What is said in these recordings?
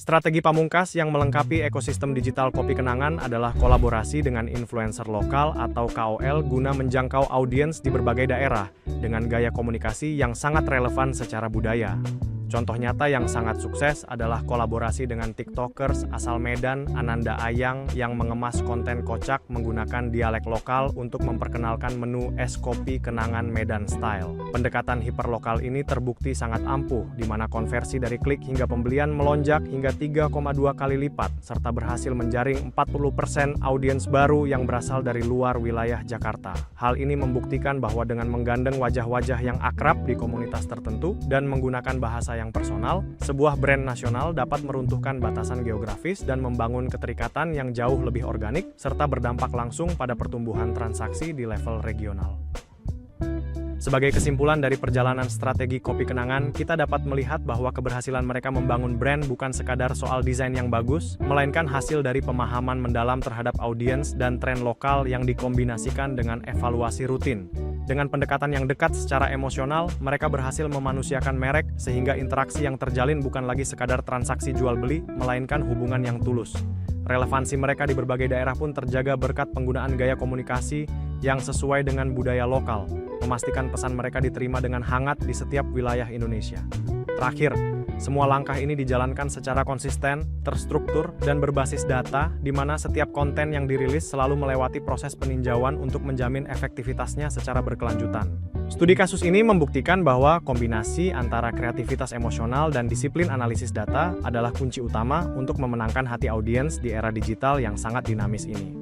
Strategi pamungkas yang melengkapi ekosistem digital kopi kenangan adalah kolaborasi dengan influencer lokal atau KOL guna menjangkau audiens di berbagai daerah dengan gaya komunikasi yang sangat relevan secara budaya. Contoh nyata yang sangat sukses adalah kolaborasi dengan TikTokers asal Medan, Ananda Ayang, yang mengemas konten kocak menggunakan dialek lokal untuk memperkenalkan menu es kopi kenangan Medan Style. Pendekatan hiperlokal ini terbukti sangat ampuh, di mana konversi dari klik hingga pembelian melonjak hingga 3,2 kali lipat, serta berhasil menjaring 40% audiens baru yang berasal dari luar wilayah Jakarta. Hal ini membuktikan bahwa dengan menggandeng wajah-wajah yang akrab di komunitas tertentu dan menggunakan bahasa yang personal, sebuah brand nasional dapat meruntuhkan batasan geografis dan membangun keterikatan yang jauh lebih organik, serta berdampak langsung pada pertumbuhan transaksi di level regional. Sebagai kesimpulan dari perjalanan strategi kopi kenangan, kita dapat melihat bahwa keberhasilan mereka membangun brand bukan sekadar soal desain yang bagus, melainkan hasil dari pemahaman mendalam terhadap audiens dan tren lokal yang dikombinasikan dengan evaluasi rutin. Dengan pendekatan yang dekat secara emosional, mereka berhasil memanusiakan merek sehingga interaksi yang terjalin bukan lagi sekadar transaksi jual-beli, melainkan hubungan yang tulus. Relevansi mereka di berbagai daerah pun terjaga berkat penggunaan gaya komunikasi yang sesuai dengan budaya lokal, memastikan pesan mereka diterima dengan hangat di setiap wilayah Indonesia. Terakhir, semua langkah ini dijalankan secara konsisten, terstruktur, dan berbasis data, di mana setiap konten yang dirilis selalu melewati proses peninjauan untuk menjamin efektivitasnya secara berkelanjutan. Studi kasus ini membuktikan bahwa kombinasi antara kreativitas emosional dan disiplin analisis data adalah kunci utama untuk memenangkan hati audiens di era digital yang sangat dinamis ini.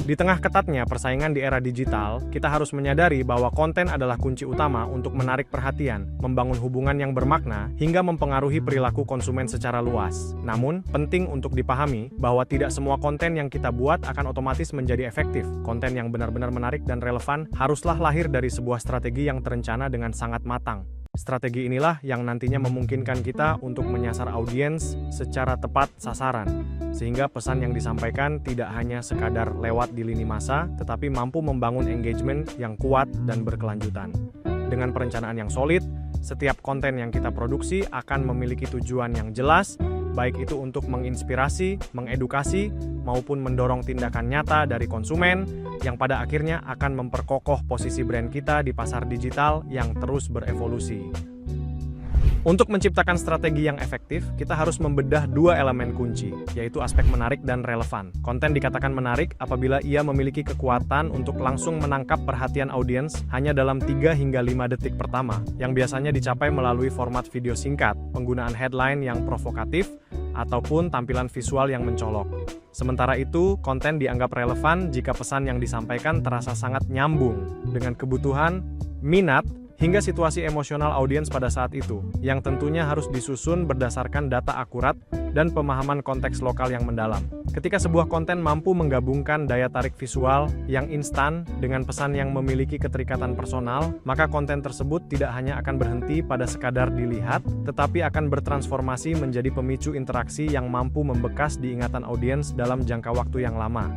Di tengah ketatnya persaingan di era digital, kita harus menyadari bahwa konten adalah kunci utama untuk menarik perhatian, membangun hubungan yang bermakna, hingga mempengaruhi perilaku konsumen secara luas. Namun, penting untuk dipahami bahwa tidak semua konten yang kita buat akan otomatis menjadi efektif. Konten yang benar-benar menarik dan relevan haruslah lahir dari sebuah strategi yang terencana dengan sangat matang. Strategi inilah yang nantinya memungkinkan kita untuk menyasar audiens secara tepat sasaran, sehingga pesan yang disampaikan tidak hanya sekadar lewat di lini masa, tetapi mampu membangun engagement yang kuat dan berkelanjutan. Dengan perencanaan yang solid, setiap konten yang kita produksi akan memiliki tujuan yang jelas, baik itu untuk menginspirasi, mengedukasi, maupun mendorong tindakan nyata dari konsumen, yang pada akhirnya akan memperkokoh posisi brand kita di pasar digital yang terus berevolusi. Untuk menciptakan strategi yang efektif, kita harus membedah dua elemen kunci, yaitu aspek menarik dan relevan. Konten dikatakan menarik apabila ia memiliki kekuatan untuk langsung menangkap perhatian audiens hanya dalam 3 hingga 5 detik pertama, yang biasanya dicapai melalui format video singkat, penggunaan headline yang provokatif, ataupun tampilan visual yang mencolok. Sementara itu, konten dianggap relevan jika pesan yang disampaikan terasa sangat nyambung dengan kebutuhan, minat, hingga situasi emosional audiens pada saat itu, yang tentunya harus disusun berdasarkan data akurat dan pemahaman konteks lokal yang mendalam. Ketika sebuah konten mampu menggabungkan daya tarik visual yang instan dengan pesan yang memiliki keterikatan personal, maka konten tersebut tidak hanya akan berhenti pada sekadar dilihat, tetapi akan bertransformasi menjadi pemicu interaksi yang mampu membekas di ingatan audiens dalam jangka waktu yang lama.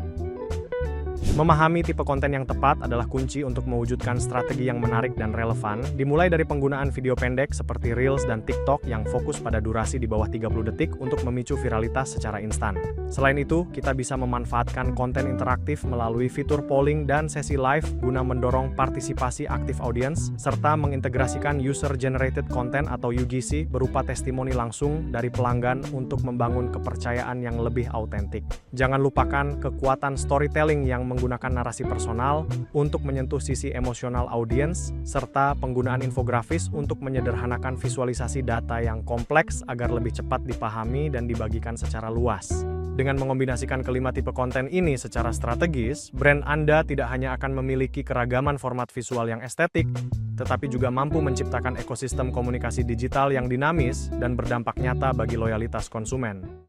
Memahami tipe konten yang tepat adalah kunci untuk mewujudkan strategi yang menarik dan relevan, dimulai dari penggunaan video pendek seperti Reels dan TikTok yang fokus pada durasi di bawah 30 detik untuk memicu viralitas secara instan. Selain itu, kita bisa memanfaatkan konten interaktif melalui fitur polling dan sesi live guna mendorong partisipasi aktif audiens, serta mengintegrasikan user-generated content atau UGC berupa testimoni langsung dari pelanggan untuk membangun kepercayaan yang lebih autentik. Jangan lupakan kekuatan storytelling yang menggunakan narasi personal untuk menyentuh sisi emosional audiens, serta penggunaan infografis untuk menyederhanakan visualisasi data yang kompleks agar lebih cepat dipahami dan dibagikan secara luas. Dengan mengombinasikan kelima tipe konten ini secara strategis, brand Anda tidak hanya akan memiliki keragaman format visual yang estetik, tetapi juga mampu menciptakan ekosistem komunikasi digital yang dinamis dan berdampak nyata bagi loyalitas konsumen.